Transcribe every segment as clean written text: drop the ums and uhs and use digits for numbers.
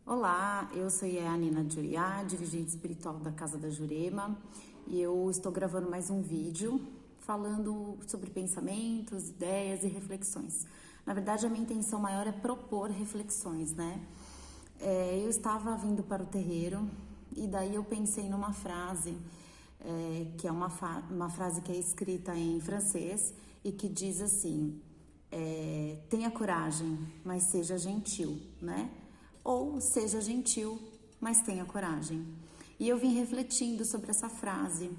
Olá, eu sou a Nina Juriá, dirigente espiritual da Casa da Jurema, e eu estou gravando mais um vídeo falando sobre pensamentos, ideias e reflexões. Na verdade, a minha intenção maior é propor reflexões, né? Eu estava vindo para o terreiro e daí eu pensei numa frase, que é uma frase que é escrita em francês e que diz assim: tenha coragem, mas seja gentil, né? Ou seja gentil, mas tenha coragem. E eu vim refletindo sobre essa frase.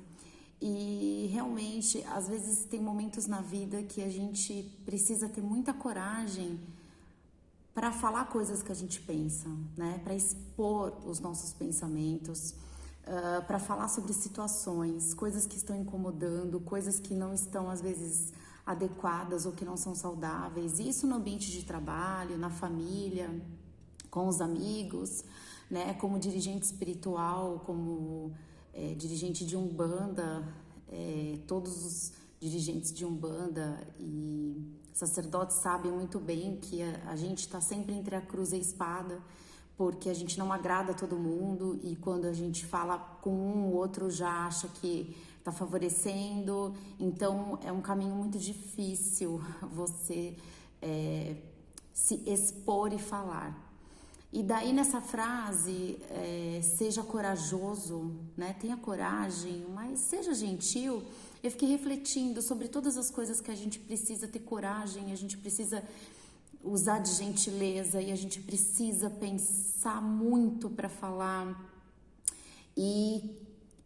E realmente, às vezes tem momentos na vida que a gente precisa ter muita coragem para falar coisas que a gente pensa, né? Para expor os nossos pensamentos, para falar sobre situações, coisas que estão incomodando, coisas que não estão às vezes adequadas ou que não são saudáveis. Isso no ambiente de trabalho, na família, com os amigos, né? Como dirigente espiritual, como dirigente de Umbanda, todos os dirigentes de Umbanda e sacerdotes sabem muito bem que a gente está sempre entre a cruz e a espada, porque a gente não agrada a todo mundo e quando a gente fala com um, o outro já acha que está favorecendo. Então é um caminho muito difícil você se expor e falar. E daí nessa frase, seja corajoso, né? Tenha coragem, mas seja gentil. Eu fiquei refletindo sobre todas as coisas que a gente precisa ter coragem, a gente precisa usar de gentileza e a gente precisa pensar muito para falar. E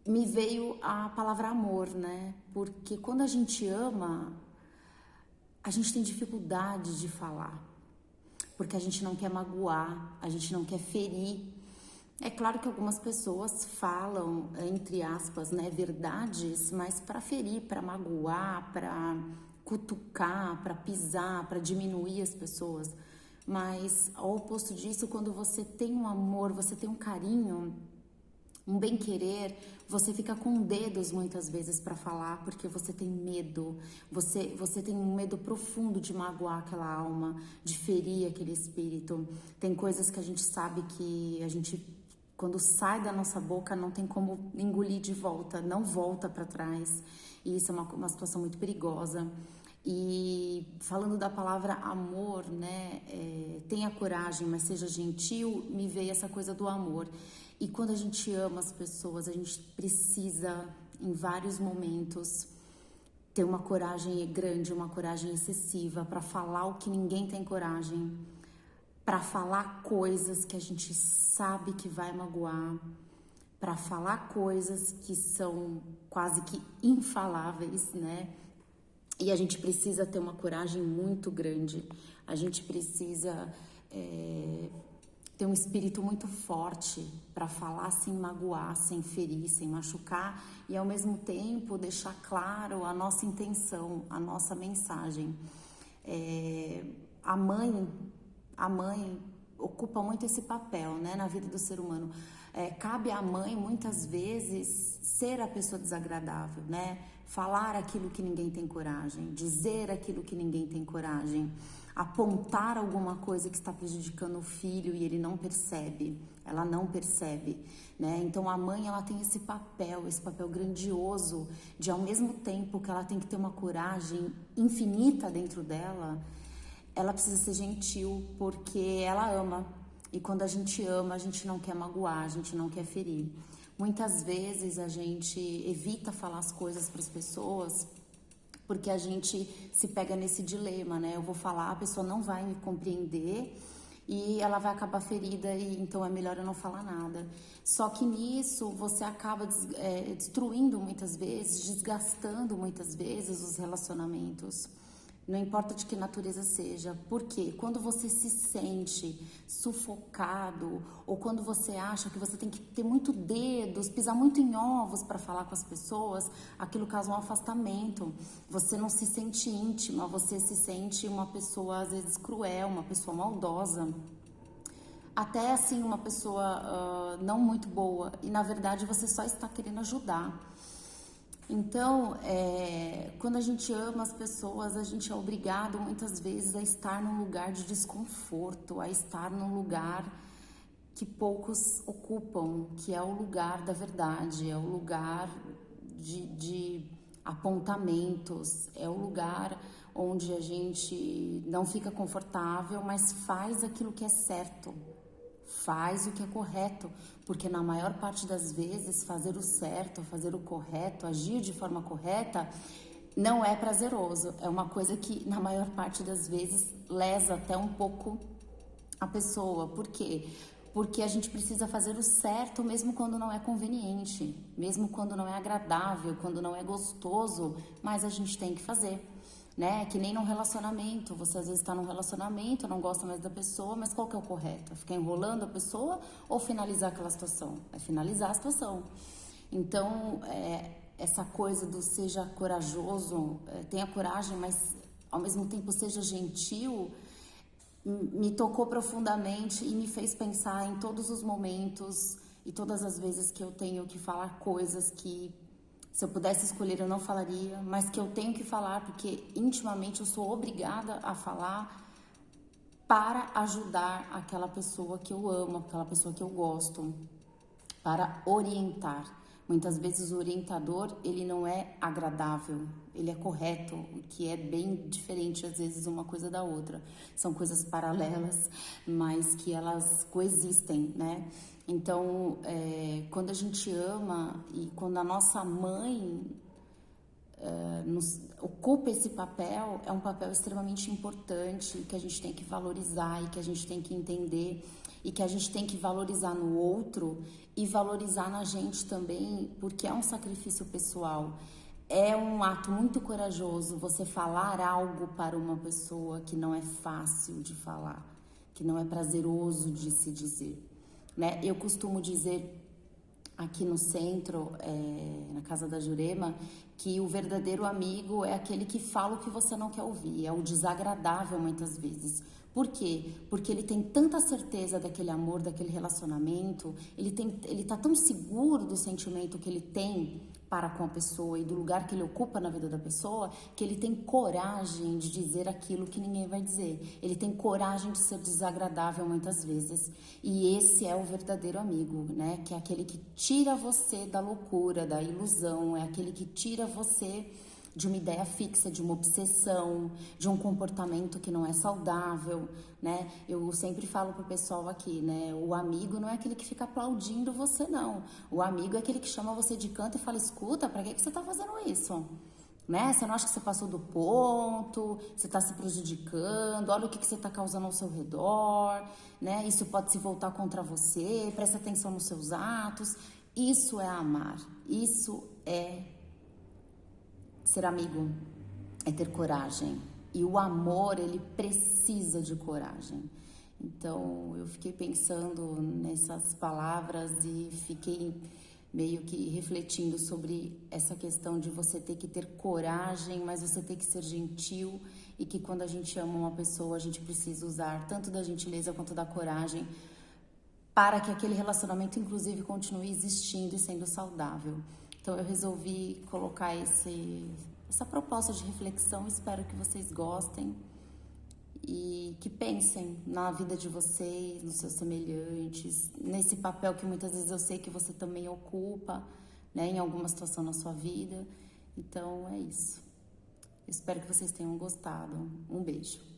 me veio a palavra amor, né? Porque quando a gente ama, a gente tem dificuldade de falar. Porque a gente não quer magoar, a gente não quer ferir. É claro que algumas pessoas falam, entre aspas, né, verdades, mas para ferir, para magoar, para cutucar, para pisar, para diminuir as pessoas. Mas ao oposto disso, quando você tem um amor, você tem um carinho, um bem-querer, você fica com dedos muitas vezes para falar porque você tem medo, você tem um medo profundo de magoar aquela alma, de ferir aquele espírito. Tem coisas que a gente sabe que a gente, quando sai da nossa boca, não tem como engolir de volta, não volta para trás. E isso é uma situação muito perigosa. E falando da palavra amor, né, tenha coragem, mas seja gentil, me veio essa coisa do amor. E quando a gente ama as pessoas, a gente precisa, em vários momentos, ter uma coragem grande, uma coragem excessiva para falar o que ninguém tem coragem, para falar coisas que a gente sabe que vai magoar, para falar coisas que são quase que infaláveis, né? E a gente precisa ter uma coragem muito grande, a gente precisa ter um espírito muito forte para falar sem magoar, sem ferir, sem machucar e ao mesmo tempo deixar claro a nossa intenção, a nossa mensagem. A mãe ocupa muito esse papel, né, na vida do ser humano. Cabe à mãe muitas vezes ser a pessoa desagradável, né? Falar aquilo que ninguém tem coragem, dizer aquilo que ninguém tem coragem, apontar alguma coisa que está prejudicando o filho e ele não percebe, ela não percebe, né? Então a mãe, ela tem esse papel grandioso de, ao mesmo tempo que ela tem que ter uma coragem infinita dentro dela, ela precisa ser gentil porque ela ama. E quando a gente ama, a gente não quer magoar, a gente não quer ferir. Muitas vezes a gente evita falar as coisas para as pessoas porque a gente se pega nesse dilema, né? Eu vou falar, a pessoa não vai me compreender e ela vai acabar ferida e então é melhor eu não falar nada. Só que nisso você acaba destruindo muitas vezes, desgastando muitas vezes os relacionamentos. Não importa de que natureza seja, porque quando você se sente sufocado ou quando você acha que você tem que ter muito dedos, pisar muito em ovos para falar com as pessoas, aquilo causa um afastamento. Você não se sente íntima, você se sente uma pessoa às vezes cruel, uma pessoa maldosa. Até assim uma pessoa não muito boa e na verdade você só está querendo ajudar. Então, quando a gente ama as pessoas, a gente é obrigado muitas vezes a estar num lugar de desconforto, a estar num lugar que poucos ocupam, que é o lugar da verdade, é o lugar de apontamentos, é o lugar onde a gente não fica confortável, mas faz aquilo que é certo, faz o que é correto, porque na maior parte das vezes fazer o certo, fazer o correto, agir de forma correta não é prazeroso, é uma coisa que na maior parte das vezes lesa até um pouco a pessoa. Por quê? Porque a gente precisa fazer o certo mesmo quando não é conveniente, mesmo quando não é agradável, quando não é gostoso, mas a gente tem que fazer, né? Que nem num relacionamento, você às vezes está num relacionamento, não gosta mais da pessoa, mas qual que é o correto? É ficar enrolando a pessoa ou finalizar aquela situação? É finalizar a situação. Então, essa coisa do seja corajoso, tenha coragem, mas ao mesmo tempo seja gentil, me tocou profundamente e me fez pensar em todos os momentos e todas as vezes que eu tenho que falar coisas que, se eu pudesse escolher, eu não falaria, mas que eu tenho que falar porque intimamente eu sou obrigada a falar para ajudar aquela pessoa que eu amo, aquela pessoa que eu gosto, para orientar. Muitas vezes o orientador, ele não é agradável, ele é correto, o que é bem diferente às vezes uma coisa da outra. São coisas paralelas, mas que elas coexistem, né? Então, quando a gente ama e quando a nossa mãe ocupa esse papel, é um papel extremamente importante que a gente tem que valorizar e que a gente tem que entender e que a gente tem que valorizar no outro e valorizar na gente também, porque é um sacrifício pessoal. É um ato muito corajoso você falar algo para uma pessoa que não é fácil de falar, que não é prazeroso de se dizer, né? Eu costumo dizer aqui no centro, na casa da Jurema, que o verdadeiro amigo é aquele que fala o que você não quer ouvir, é o desagradável muitas vezes. Por quê? Porque ele tem tanta certeza daquele amor, daquele relacionamento, ele tá tão seguro do sentimento que ele tem para com a pessoa e do lugar que ele ocupa na vida da pessoa, que ele tem coragem de dizer aquilo que ninguém vai dizer. Ele tem coragem de ser desagradável muitas vezes. E esse é o verdadeiro amigo, né? Que é aquele que tira você da loucura, da ilusão, é aquele que tira você de uma ideia fixa, de uma obsessão, de um comportamento que não é saudável, né? Eu sempre falo pro pessoal aqui, né? O amigo não é aquele que fica aplaudindo você, não. O amigo é aquele que chama você de canto e fala, escuta, pra que você tá fazendo isso? Né? Você não acha que você passou do ponto, você está se prejudicando, olha o que você está causando ao seu redor, né? Isso pode se voltar contra você, presta atenção nos seus atos. Isso é amar, isso é ser amigo, é ter coragem. E o amor, ele precisa de coragem. Então, eu fiquei pensando nessas palavras e fiquei meio que refletindo sobre essa questão de você ter que ter coragem, mas você ter que ser gentil e que quando a gente ama uma pessoa, a gente precisa usar tanto da gentileza quanto da coragem para que aquele relacionamento, inclusive, continue existindo e sendo saudável. Então, eu resolvi colocar essa proposta de reflexão. Espero que vocês gostem e que pensem na vida de vocês, nos seus semelhantes, nesse papel que muitas vezes eu sei que você também ocupa, né, em alguma situação na sua vida. Então, é isso. Eu espero que vocês tenham gostado. Um beijo.